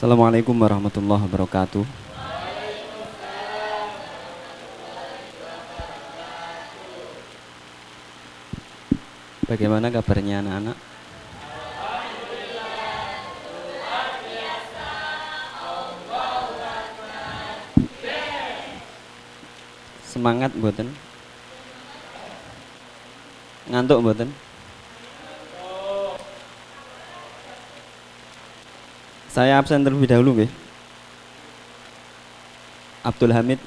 Assalamualaikum warahmatullahi wabarakatuh. Bagaimana kabarnya anak-anak? Semangat mboten? Ngantuk mboten? Saya absen terlebih dahulu nggih. Abdul Hamid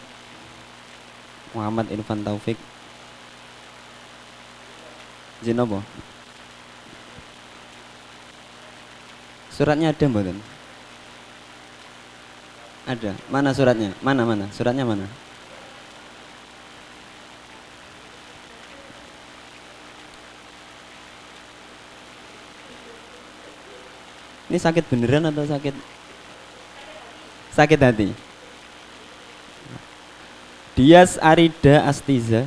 Muhammad Irfan Taufik. Izin apa? Suratnya ada mboten? Ada. Mana suratnya? Mana? Suratnya mana? Ini sakit beneran atau sakit hati? Dias Arida Astiza,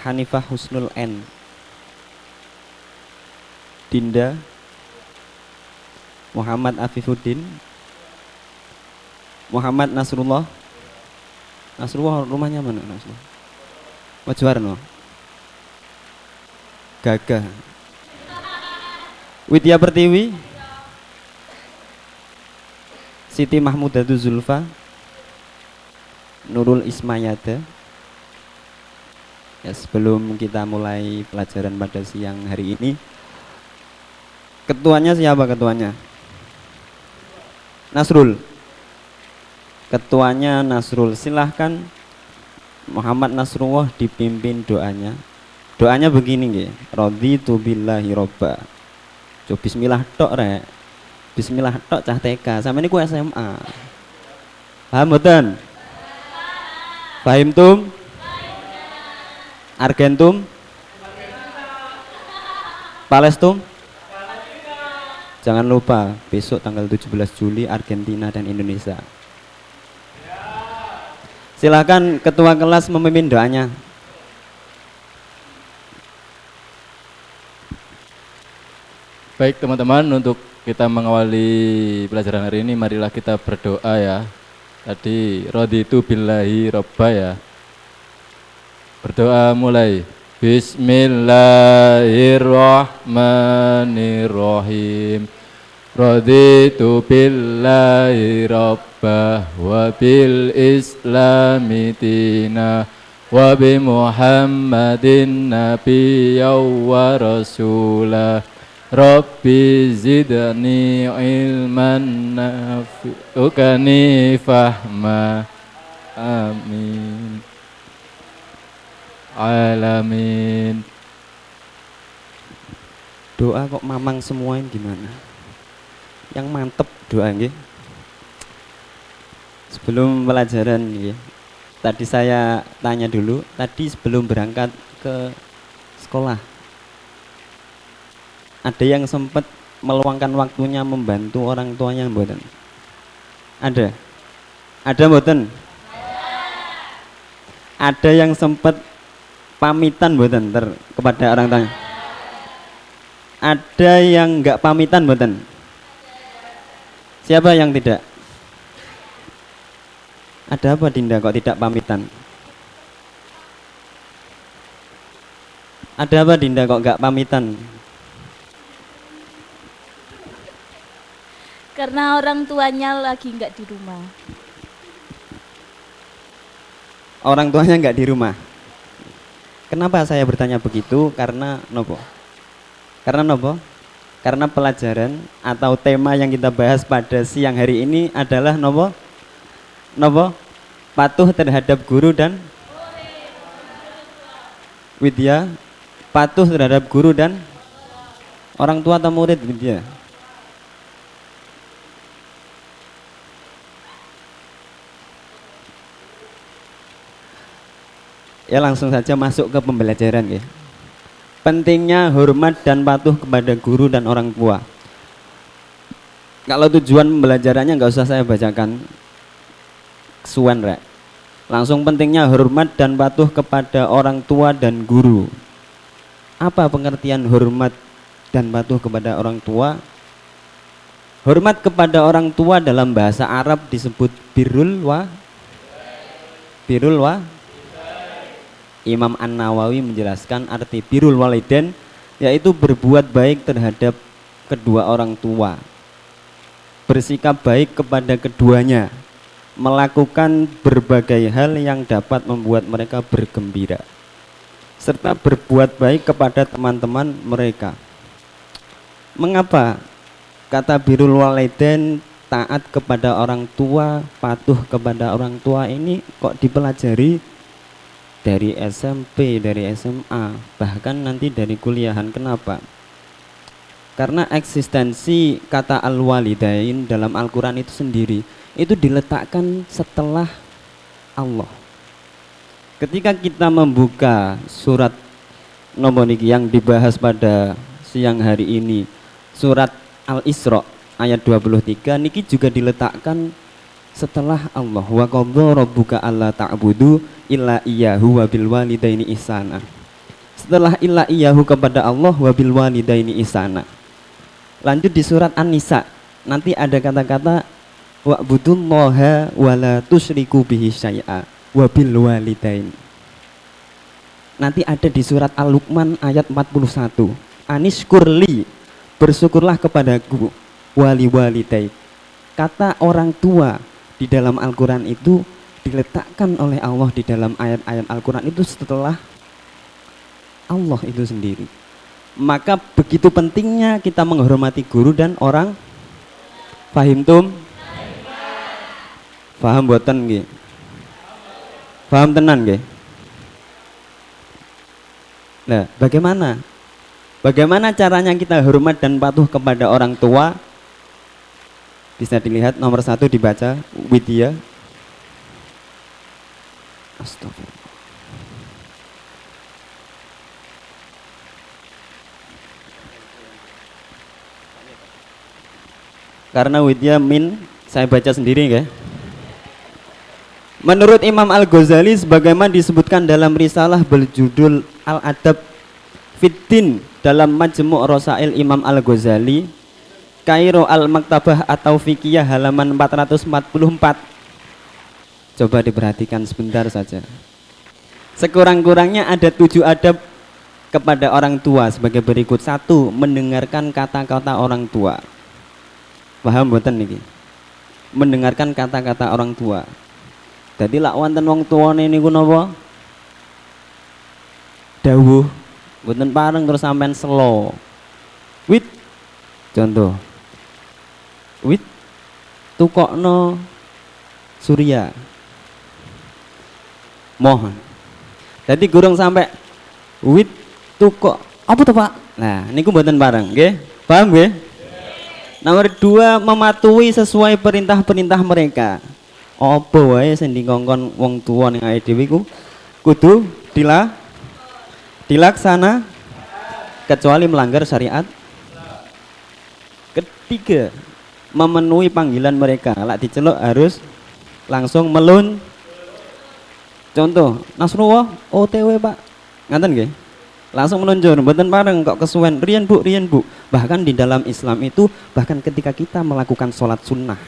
Hanifah Husnul N, Dinda Muhammad Afifuddin, Muhammad Nasrullah. Nasrullah rumahnya mana? Nasrullah Wajuwarno, Gagah, Widya Pertiwi, Siti Mahmudatu Zulfa, Nurul Ismayada. Ya, sebelum kita mulai pelajaran pada siang hari ini, ketuanya siapa ketuanya? Nasrul. Ketuanya Nasrul. Silahkan Muhammad Nasrullah dipimpin doanya. Doanya begini nggih. Raditu billahi robba. Coba bismillah tok rek. Bismillah tok cah TK. Sampe niku SMA. Paham mboten? Fahimtum? Argentum? Palestum? Jangan lupa besok tanggal 17 Juli Argentina dan Indonesia. Silakan ketua kelas memimpin doanya. Baik teman-teman, untuk kita mengawali pelajaran hari ini, marilah kita berdoa ya. Tadi raditu billahi robba ya. Berdoa mulai. Bismillahirrahmanirrahim. Raditu billahi robba wa bil islami dina wa bi muhammadin nabiyya wa rasulah. Rabbi zidni ilman nafi'ukani fahma. Amin. Alamin. Doa kok mamang semua ini gimana? Yang mantep doa nggih. Sebelum pelajaran nggih. Tadi saya tanya dulu, tadi sebelum berangkat ke sekolah, ada yang sempat meluangkan waktunya membantu orang tuanya mboten? Ada? Ada mboten? Ada yang sempat pamitan mboten kepada orang tuanya? Ada yang enggak pamitan mboten? Siapa yang tidak? Ada apa Dinda kok tidak pamitan? Ada apa Dinda kok enggak pamitan? Karena orang tuanya lagi nggak di rumah. Orang tuanya nggak di rumah. Kenapa saya bertanya begitu? Karena nopo? Karena nopo? Karena pelajaran atau tema yang kita bahas pada siang hari ini adalah nopo? Nopo? Patuh terhadap guru dan Widya. Patuh terhadap guru dan orang tua atau murid Widya. Ya langsung saja masuk ke pembelajaran ya. Pentingnya hormat dan patuh kepada guru dan orang tua. Kalau tujuan pembelajarannya nggak usah saya bacakan. Kesuwen rek. Langsung pentingnya hormat dan patuh kepada orang tua dan guru. Apa pengertian hormat dan patuh kepada orang tua. Hormat kepada orang tua dalam bahasa Arab disebut birrul wa. Imam An-Nawawi menjelaskan arti birrul walidain yaitu berbuat baik terhadap kedua orang tua, bersikap baik kepada keduanya, melakukan berbagai hal yang dapat membuat mereka bergembira, serta berbuat baik kepada teman-teman mereka. Mengapa kata birrul walidain, taat kepada orang tua, patuh kepada orang tua ini kok dipelajari dari SMP, dari SMA, bahkan nanti dari kuliahan? Kenapa? Karena eksistensi kata al-walidain dalam Al-Quran itu sendiri itu diletakkan setelah Allah. Ketika kita membuka surat nomor niki yang dibahas pada siang hari ini, surat Al-Isra ayat 23 niki juga diletakkan setelah Allah. Wa qadha rabbuka alla ta'budu illa iyyahu wa bil walidaini ihsana. Setelah illa iyyahu kepada Allah, wa bil walidaini ihsana. Lanjut di surat An-Nisa nanti ada kata-kata wa'budullaha wa la tusyriku bihi syai'a wa bil walidain. Nanti ada di surat Al-Luqman ayat 41. Anishkurli, bersyukurlah kepadaku, wali walidai. Kata orang tua di dalam Al-Quran itu diletakkan oleh Allah di dalam ayat-ayat Al-Quran itu setelah Allah itu sendiri. Maka begitu pentingnya kita menghormati guru dan orang. Fahim tum? Faham boten nggih? Faham tenan nggih? Nah, bagaimana caranya kita hormat dan patuh kepada orang tua? Bisa dilihat nomor 1 dibaca Widya. Astagfirullah. Karena Widya min saya baca sendiri ya. Menurut Imam Al-Ghazali sebagaimana disebutkan dalam risalah berjudul Al-Adab Fiddin dalam Majmu' Rasail Imam Al-Ghazali, Kairo Al-Maktabah atau Fikiyah halaman 444. Coba diperhatikan sebentar saja. Sekurang-kurangnya ada 7 adab kepada orang tua sebagai berikut. 1. Mendengarkan kata-kata orang tua. Paham mboten niki? Mendengarkan kata-kata orang tua. Jadi lak wonten wong tuane niku napa? Dawuh mboten pareng terus sampean selo. Wit contoh. Wit tukokno Surya. Mohon. Jadi gurung sampai wit tukok apa tuh Pak? Nah, niku mboten pareng, nggih. Paham nggih? Nomor 2, mematuhi sesuai perintah-perintah mereka. Apa wae sing dikongkon wong tuwa ning awake dhewe iku kudu dilaksana kecuali melanggar syariat. Ketiga, memenuhi panggilan mereka. Lak diceluk harus langsung melun. Contoh, Nasrullah OTW Pak. Ngaten nggih? Langsung meluncur, mboten pareng kok kesuwen riyen Bu. Bahkan di dalam Islam itu, bahkan ketika kita melakukan sholat sunnah,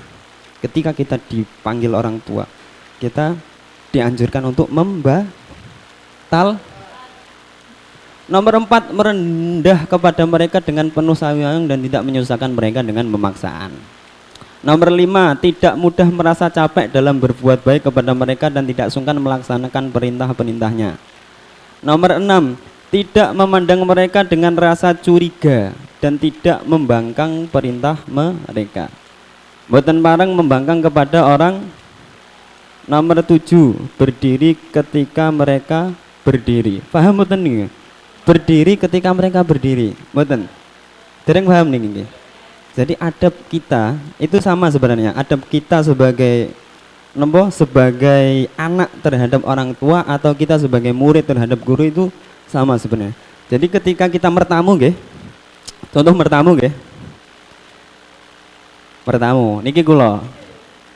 ketika kita dipanggil orang tua, kita dianjurkan untuk membatal. Nomor 4, merendah kepada mereka dengan penuh sayang dan tidak menyusahkan mereka dengan pemaksaan. Nomor 5, tidak mudah merasa capek dalam berbuat baik kepada mereka dan tidak sungkan melaksanakan perintah-perintahnya. Nomor 6, tidak memandang mereka dengan rasa curiga dan tidak membangkang perintah mereka. Mboten pareng membangkang kepada orang. Nomor 7, berdiri ketika mereka berdiri. Paham mboten niki? Berdiri ketika mereka berdiri. Mboten. Dereng paham niki. Jadi adab kita itu sama sebenarnya. Adab kita sebagai sebagai anak terhadap orang tua atau kita sebagai murid terhadap guru itu sama sebenarnya. Jadi ketika kita mertamu nggih. Contoh mertamu nggih. Mertamu niki kula.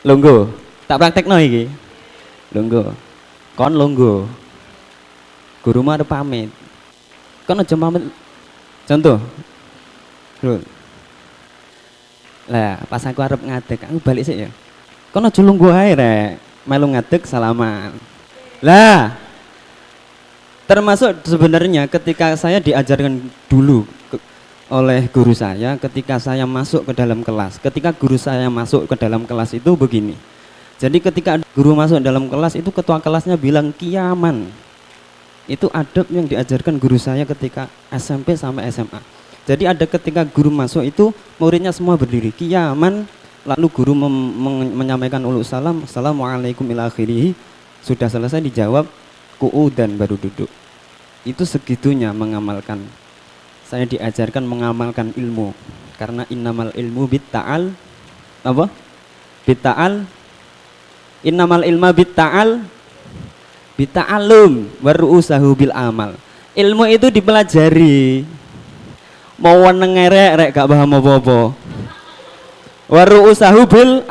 Lungguh. Tak praktekno iki. Lungguh. Kon lungguh. Guru mah arep pamit. Kon aja pamit. Contoh. Bro. Lah, pas aku arep ngadeg, aku balik sih ya. Kono aja lungguh ae rek. Melu ngadeg salaman. Lah, termasuk sebenarnya ketika saya diajarkan dulu oleh guru saya ketika saya masuk ke dalam kelas. Ketika guru saya masuk ke dalam kelas itu begini. Jadi ketika guru masuk dalam kelas itu ketua kelasnya bilang kiaman. Itu adab yang diajarkan guru saya ketika SMP sampai SMA. Jadi ada ketika guru masuk itu muridnya semua berdiri kiaman, lalu guru menyampaikan ulul salam, assalamualaikum ila akhirih. Sudah selesai dijawab dan baru duduk. Itu segitunya mengamalkan. Saya diajarkan mengamalkan ilmu karena innamal ilmu bitta'al apa? Bitta'al innamal ilma bitta'al bitta'allum waru'usahu bil amal. Ilmu itu dipelajari. Mau ngerek rek gak paham apa-apa. Waru'usahu bil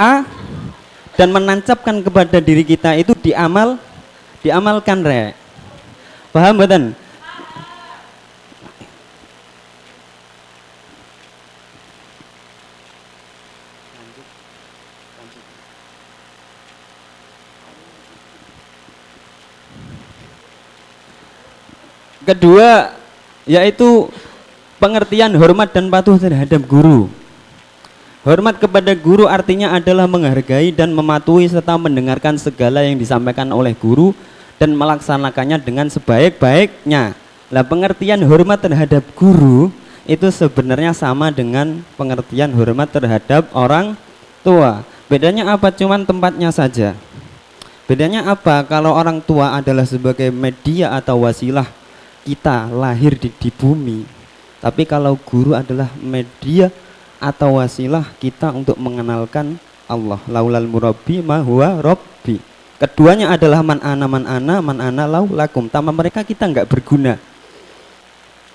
dan menancapkan kepada diri kita itu diamalkan rek. Paham mboten? Kedua yaitu pengertian hormat dan patuh terhadap guru. Hormat kepada guru artinya adalah menghargai dan mematuhi serta mendengarkan segala yang disampaikan oleh guru dan melaksanakannya dengan sebaik-baiknya. Lah pengertian hormat terhadap guru itu sebenarnya sama dengan pengertian hormat terhadap orang tua. Bedanya apa? Cuman tempatnya saja. Bedanya apa? Kalau orang tua adalah sebagai media atau wasilah kita lahir di bumi. Tapi kalau guru adalah media atau wasilah kita untuk mengenalkan Allah. Laulal murabbi ma huwa rabbi. Keduanya adalah man ana laulakum. Tanpa mereka kita enggak berguna.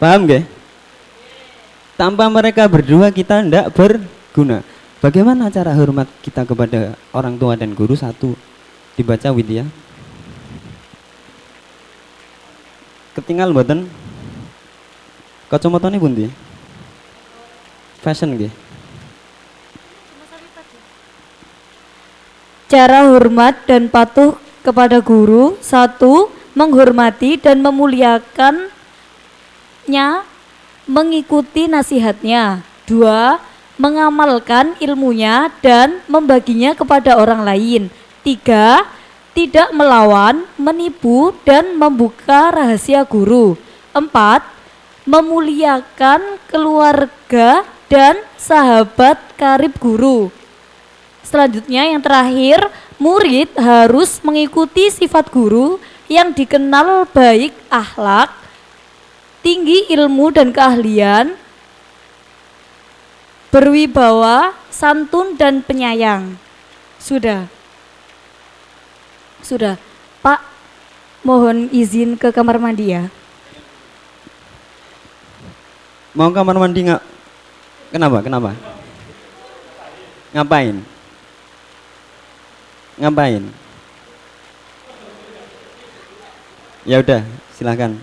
Paham nggih? Tanpa mereka berdua kita enggak berguna. Bagaimana cara hormat kita kepada orang tua dan guru? Satu, dibaca Widya. Ketinggal mboten? Kacamatane pundi? Fashion nggih. Cara hormat dan patuh kepada guru. 1. Menghormati dan memuliakannya, mengikuti nasihatnya. 2. Mengamalkan ilmunya dan membaginya kepada orang lain. 3. Tidak melawan, menipu dan membuka rahasia guru. 4. Memuliakan keluarga dan sahabat karib guru. Selanjutnya yang terakhir, murid harus mengikuti sifat guru yang dikenal baik akhlak, tinggi ilmu dan keahlian, berwibawa, santun dan penyayang. Sudah. Pak, mohon izin ke kamar mandi ya. Mau kamar mandi nggak? Kenapa? Ngapain? Ya udah, silakan.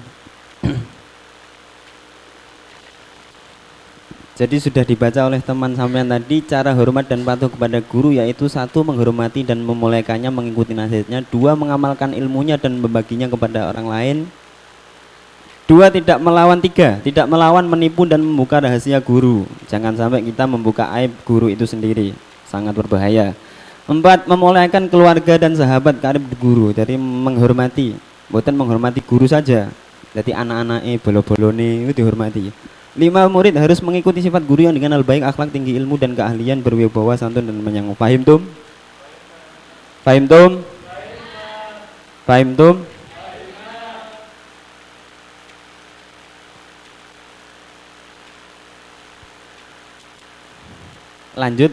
Jadi sudah dibaca oleh teman sampean tadi cara hormat dan patuh kepada guru, yaitu 1. Menghormati dan memuliakannya, mengikuti nasihatnya. 2. Mengamalkan ilmunya dan membaginya kepada orang lain. 2. Tidak melawan. 3. Tidak melawan, menipu dan membuka rahasia guru. Jangan sampai kita membuka aib guru itu sendiri, sangat berbahaya. 4. Memuliakan keluarga dan sahabat karib guru. Jadi menghormati, bukan menghormati guru saja. Jadi anak-anaknya bolo-bolone itu dihormati. 5. Murid harus mengikuti sifat guru yang dikenal baik akhlak, tinggi ilmu dan keahlian, berwibawa, santun dan menyanggup. Paham tum? Lanjut.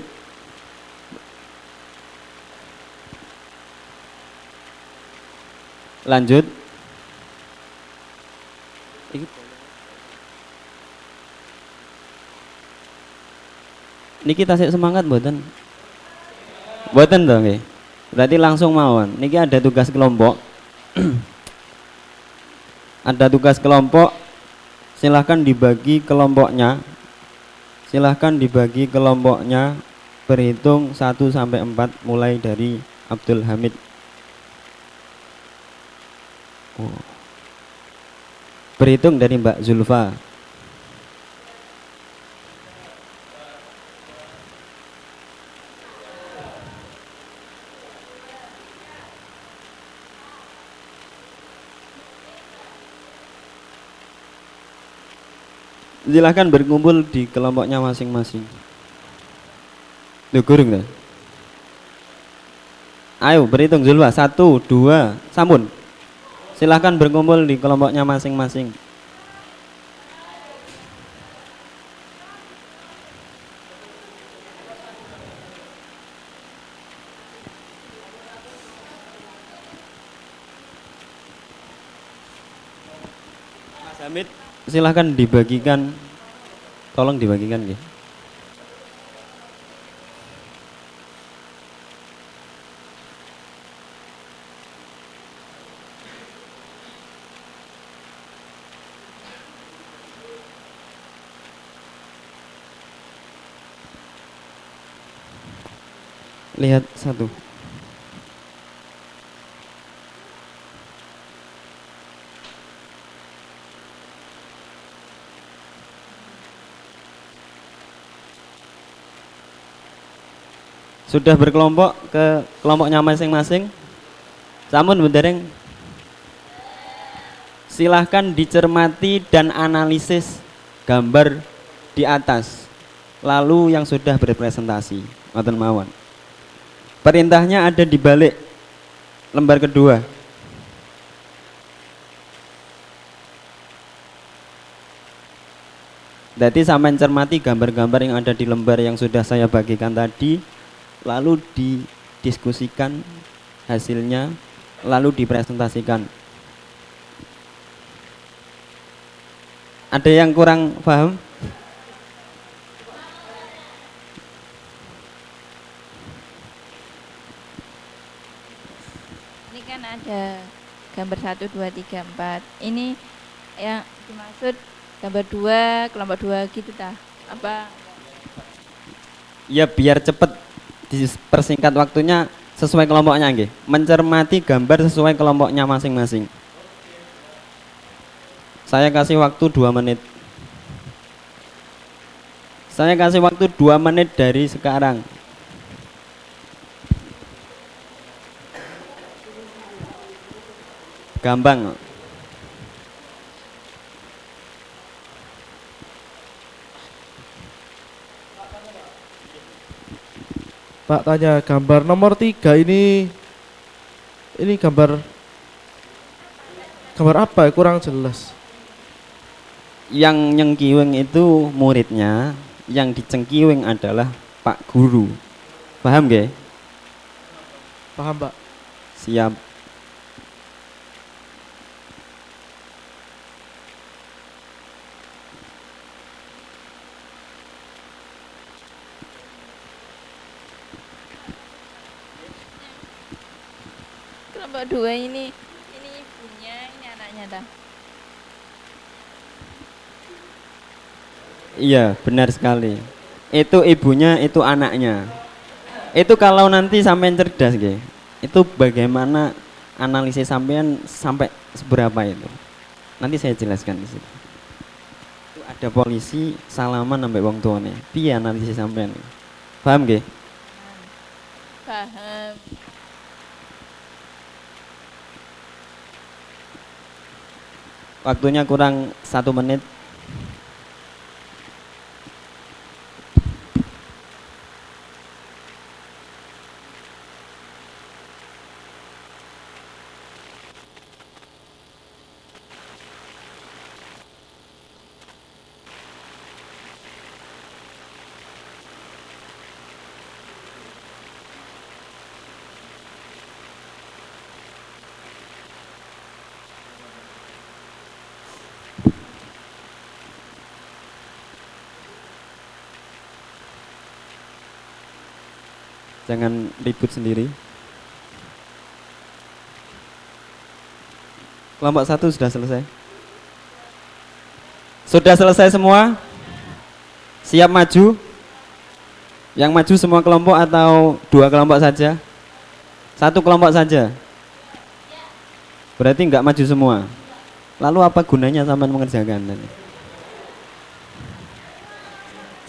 Niki tasik semangat mboten? Mboten to nggih. Berarti langsung mawon. Niki ada tugas kelompok. Ada tugas kelompok. Silahkan dibagi kelompoknya. Silahkan dibagi kelompoknya, berhitung 1 sampai 4 mulai dari Abdul Hamid. Oh. Berhitung dari Mbak Zulfa. Silahkan berkumpul di kelompoknya masing-masing. Duh, gurung dah. Ayo berhitung Zulfa, 1, 2, sampun. Silahkan berkumpul di kelompoknya masing-masing. Mas Hamid, silahkan dibagikan, tolong dibagikan ya. Lihat 1. Sudah berkelompok ke kelompoknya masing-masing? Sampun bendereng. Silahkan dicermati dan analisis gambar di atas. Lalu yang sudah berpresentasi, ngoten mawon. Perintahnya ada di balik lembar kedua. Jadi sampai cermati gambar-gambar yang ada di lembar yang sudah saya bagikan tadi, lalu didiskusikan hasilnya, lalu dipresentasikan. Ada yang kurang paham? Ini kan ada gambar 1, 2, 3, 4. Ini yang dimaksud gambar 2, kelompok 2 gitu tah? Apa? Ya biar cepet dipersingkat waktunya sesuai kelompoknya nggih. Mencermati gambar sesuai kelompoknya masing-masing. Saya kasih waktu 2 menit. Saya kasih waktu 2 menit dari sekarang. Gampang. Pak tanya gambar nomor 3 ini gambar apa ya? Kurang jelas. Yang nyengkiwing itu muridnya, yang dicengkiwing adalah Pak Guru. Paham nggih? Paham, Pak? Siap. Kelompok 2 ini ibunya, ini anaknya tah? Iya, benar sekali. Itu ibunya, itu anaknya. Itu kalau nanti sampean cerdas nggih. Itu bagaimana analisis sampean sampai seberapa itu. Nanti saya jelaskan di situ. Itu ada polisi salaman sampai wong tuane. Piye analisis sampean? Paham nggih? Paham. Waktunya kurang 1 menit. Jangan ribut sendiri. Kelompok 1 sudah selesai. Sudah selesai semua? Siap maju? Yang maju semua kelompok atau dua kelompok saja? Satu kelompok saja? Berarti nggak maju semua. Lalu apa gunanya sampean mengerjakan tadi?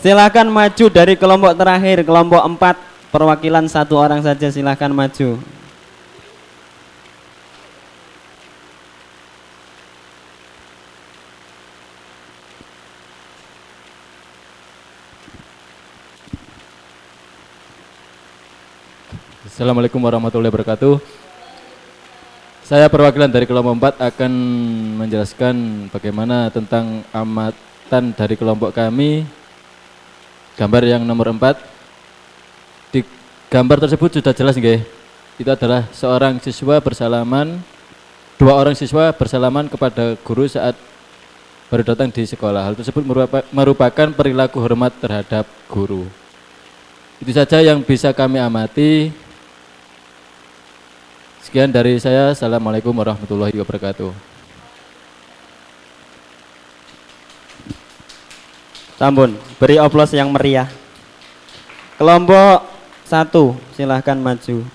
Silahkan maju dari kelompok terakhir, kelompok 4, perwakilan satu orang saja, silahkan maju. Assalamualaikum warahmatullahi wabarakatuh. Saya perwakilan dari kelompok 4 akan menjelaskan bagaimana tentang amatan dari kelompok kami. Gambar yang nomor 4. Di gambar tersebut sudah jelas nggih. Itu adalah seorang siswa bersalaman, dua orang siswa bersalaman kepada guru saat baru datang di sekolah. Hal tersebut merupakan perilaku hormat terhadap guru. Itu saja yang bisa kami amati. Sekian dari saya. Assalamualaikum warahmatullahi wabarakatuh. Sampun, beri oplos yang meriah. Kelompok 1, silahkan maju.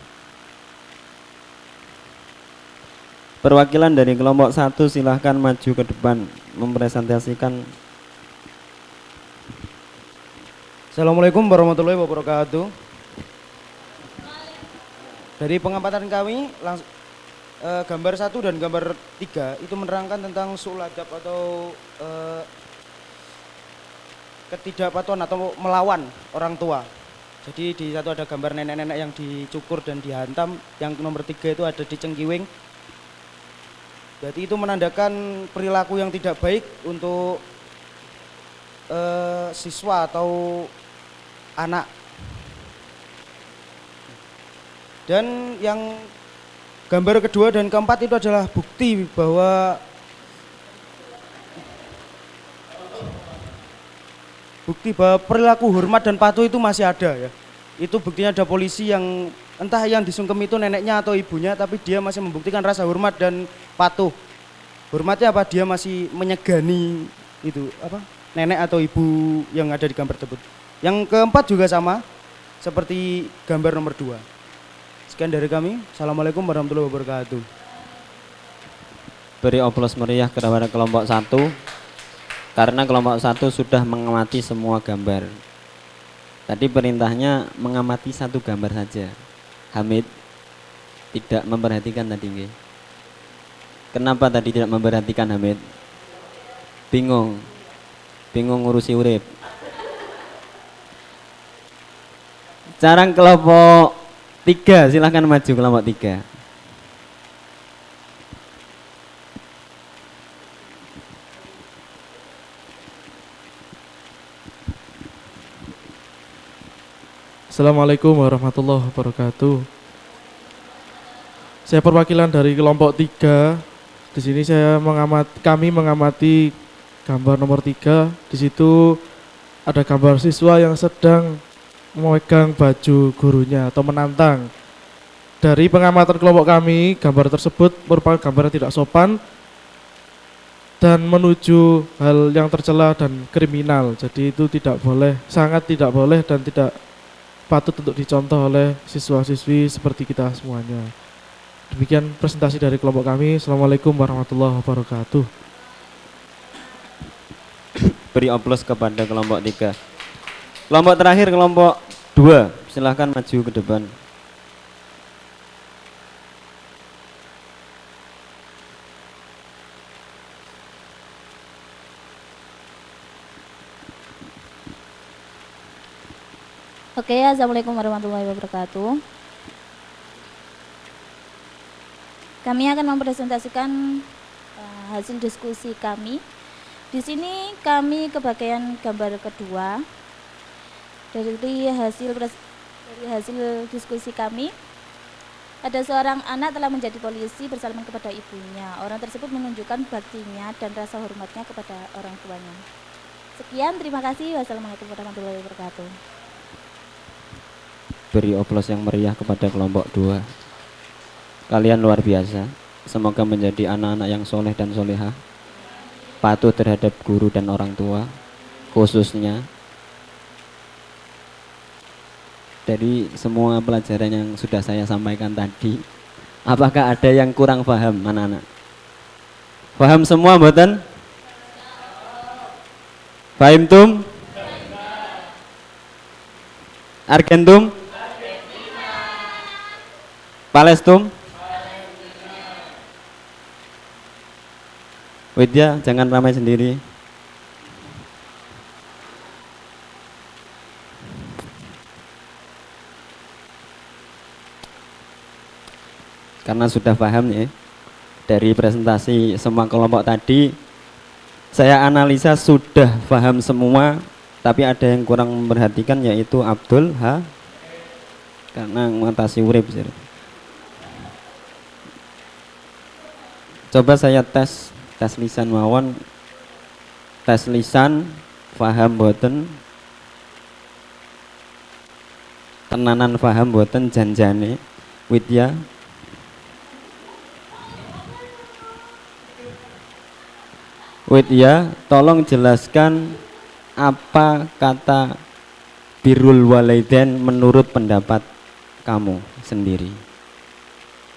Perwakilan dari kelompok 1 silahkan maju ke depan mempresentasikan. Assalamualaikum warahmatullahi wabarakatuh. Dari pengamatan kami gambar 1 dan gambar 3 itu menerangkan tentang su'ul adab atau ketidakpatuhan atau melawan orang tua. Jadi di satu ada gambar nenek-nenek yang dicukur dan dihantam, yang nomor 3 itu ada dicengkiwing. Berarti itu menandakan perilaku yang tidak baik untuk siswa atau anak. Dan yang gambar kedua dan keempat itu adalah bukti bahwa perilaku hormat dan patuh itu masih ada ya. Itu buktinya ada polisi yang entah yang disungkem itu neneknya atau ibunya, tapi dia masih membuktikan rasa hormat dan patuh. Hormatnya apa? Dia masih menyegani itu apa? Nenek atau ibu yang ada di gambar tersebut. Yang keempat juga sama seperti gambar nomor 2. Sekian dari kami. Assalamualaikum warahmatullahi wabarakatuh. Beri oplos meriah kepada kelompok 1 karena kelompok 1 sudah mengamati semua gambar. Tadi perintahnya mengamati satu gambar saja. Hamid tidak memperhatikan tadi nggih. Kenapa tadi tidak memperhatikan Hamid? Bingung ngurusi urip. Sekarang kelompok 3, silahkan maju kelompok 3. Assalamualaikum warahmatullahi wabarakatuh. Saya perwakilan dari kelompok 3. Di sini kami mengamati gambar nomor 3. Di situ ada gambar siswa yang sedang memegang baju gurunya atau menantang. Dari pengamatan kelompok kami, gambar tersebut merupakan gambar yang tidak sopan dan menuju hal yang tercela dan kriminal. Jadi itu tidak boleh, sangat tidak boleh dan tidak patut untuk dicontoh oleh siswa-siswi seperti kita semuanya. Demikian presentasi dari kelompok kami. Assalamualaikum warahmatullahi wabarakatuh. Beri oplos kepada kelompok 3. Kelompok terakhir kelompok 2, silahkan maju ke depan. Oke, assalamualaikum warahmatullahi wabarakatuh. Kami akan mempresentasikan hasil diskusi kami. Di sini kami kebagian gambar kedua. Dari hasil diskusi kami, ada seorang anak telah menjadi polisi bersalaman kepada ibunya. Orang tersebut menunjukkan baktinya dan rasa hormatnya kepada orang tuanya. Sekian, terima kasih. Wassalamualaikum warahmatullahi wabarakatuh. Beri oplos yang meriah kepada kelompok 2. Kalian luar biasa. Semoga menjadi anak-anak yang soleh dan solehah, patuh terhadap guru dan orang tua, khususnya dari semua pelajaran yang sudah saya sampaikan tadi. Apakah ada yang kurang paham, anak-anak? Paham semua mboten? Fahimtum? Argentum? Palestum? Widya, jangan ramai sendiri. Karena sudah paham ya dari presentasi semua kelompok tadi, saya analisa sudah paham semua, tapi ada yang kurang memperhatikan yaitu Abdul karena mengatasi urip. Coba saya tes lisan mawon, tes lisan paham boten, tenanan paham boten janjane. Widya, tolong jelaskan apa kata birrul walidain menurut pendapat kamu sendiri.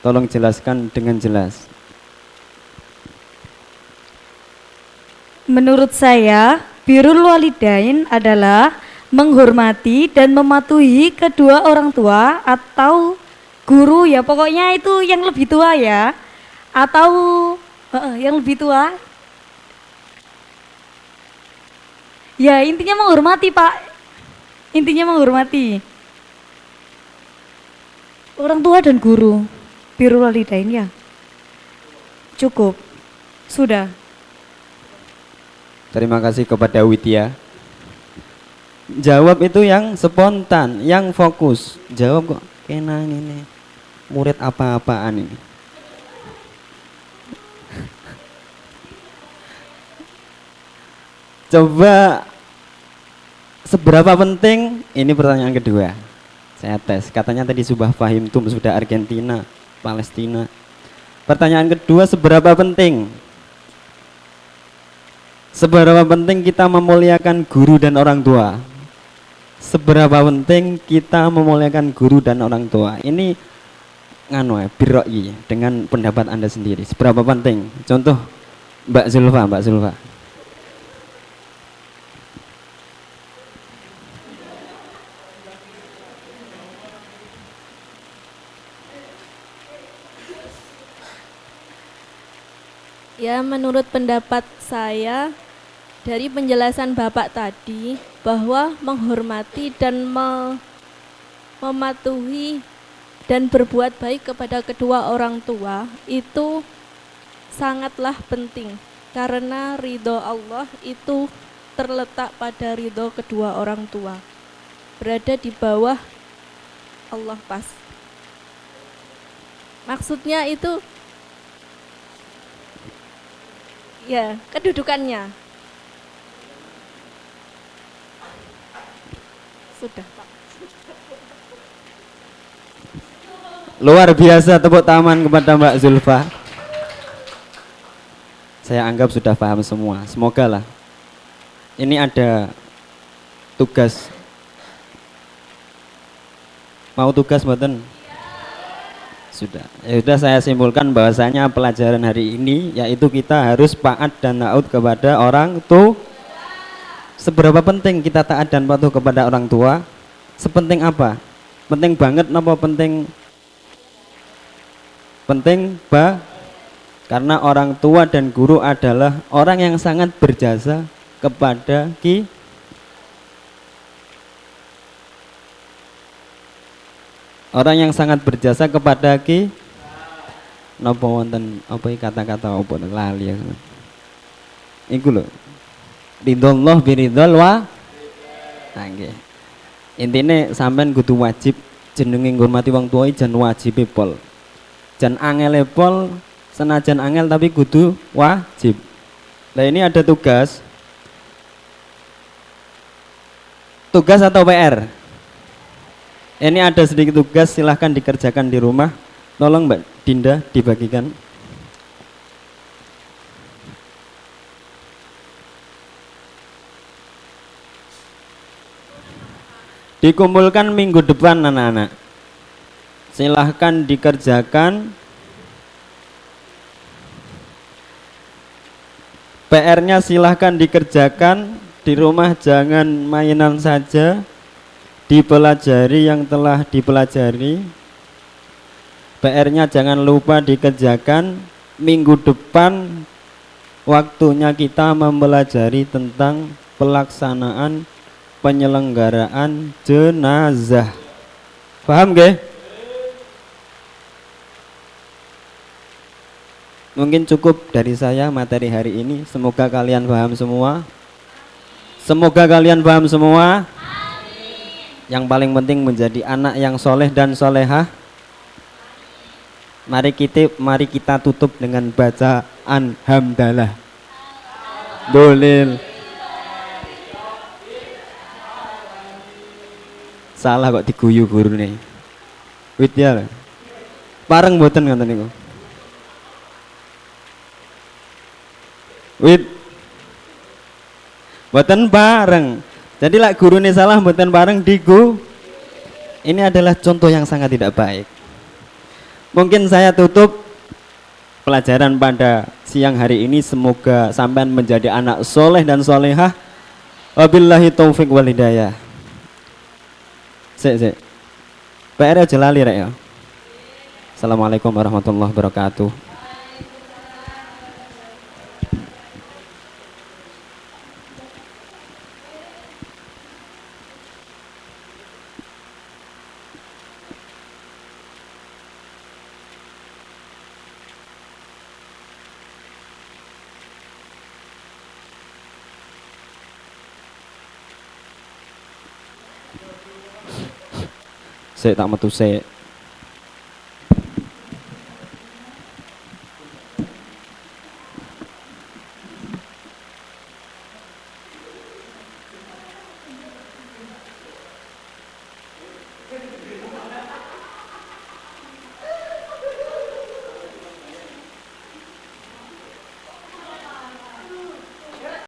Tolong jelaskan dengan jelas. Menurut saya, birrul walidain adalah menghormati dan mematuhi kedua orang tua atau guru ya, pokoknya itu yang lebih tua ya, atau yang lebih tua. Ya intinya menghormati Pak, intinya menghormati orang tua dan guru. Birrul walidain ya, cukup, sudah. Terima kasih kepada Widya. Jawab itu yang spontan, yang fokus. Jawab kok kena ini murid apa-apaan ini. Coba seberapa penting, ini pertanyaan kedua. Saya tes, katanya tadi sudah fahimtum, sudah Argentina, Palestina. Pertanyaan kedua, seberapa penting? Seberapa penting kita memuliakan guru dan orang tua? Seberapa penting kita memuliakan guru dan orang tua? Ini birroi, dengan pendapat Anda sendiri. Seberapa penting? Contoh Mbak Zulfa. Ya, menurut pendapat saya dari penjelasan Bapak tadi bahwa menghormati dan mematuhi dan berbuat baik kepada kedua orang tua itu sangatlah penting, karena ridho Allah itu terletak pada ridho kedua orang tua, berada di bawah Allah pas. Maksudnya itu ya kedudukannya. Sudah Pak. Luar biasa, tepuk tangan kepada Mbak Zulfa. Saya anggap sudah paham semua. Semoga lah. Ini ada tugas. Mau tugas mboten? Sudah. Ya sudah, saya simpulkan bahwasanya pelajaran hari ini yaitu kita harus taat dan taat kepada orang tua. Seberapa penting kita taat dan patuh kepada orang tua? Sepenting apa? Penting banget napa penting? Karena orang tua dan guru adalah orang yang sangat berjasa kepada orang yang sangat berjasa kepada napa wonten apa kata-kata apa lali ya. Iku lho. Ridhollah biridhol wa. Nah nggih. Intine sampean kudu wajib jenenge ngurmati wong tuwa jan wajib pol. Jan angel pol, senajan angel tapi kudu wajib. Nah ini ada tugas. Tugas atau PR? Ini ada sedikit tugas, silahkan dikerjakan di rumah. Tolong Mbak Dinda dibagikan. dikumpulkan minggu depan anak-anak. Silahkan dikerjakan. PR-nya silahkan dikerjakan. Di rumah jangan mainan saja. Dipelajari yang telah dipelajari. PR-nya jangan lupa dikerjakan. Minggu depan waktunya kita mempelajari tentang pelaksanaan penyelenggaraan jenazah. Paham gak? Mungkin cukup dari saya materi hari ini. Semoga kalian paham semua. Semoga kalian paham semua. Yang paling penting menjadi anak yang soleh dan solehah. Mari kita tutup dengan bacaan hamdalah. Dolil. Salah kok diguyu gurune. Wit ya. Pareng mboten ngoten niku. Wit. Mboten bareng. Jadi lek gurune salah mboten bareng digu. Ini adalah contoh yang sangat tidak baik. Mungkin saya tutup pelajaran pada siang hari ini. Semoga sampean menjadi anak soleh dan solehah. Wabillahi taufiq wal hidayah. Sik. PR aja lali rek ya. Assalamualaikum warahmatullahi wabarakatuh. Saya tak metu saya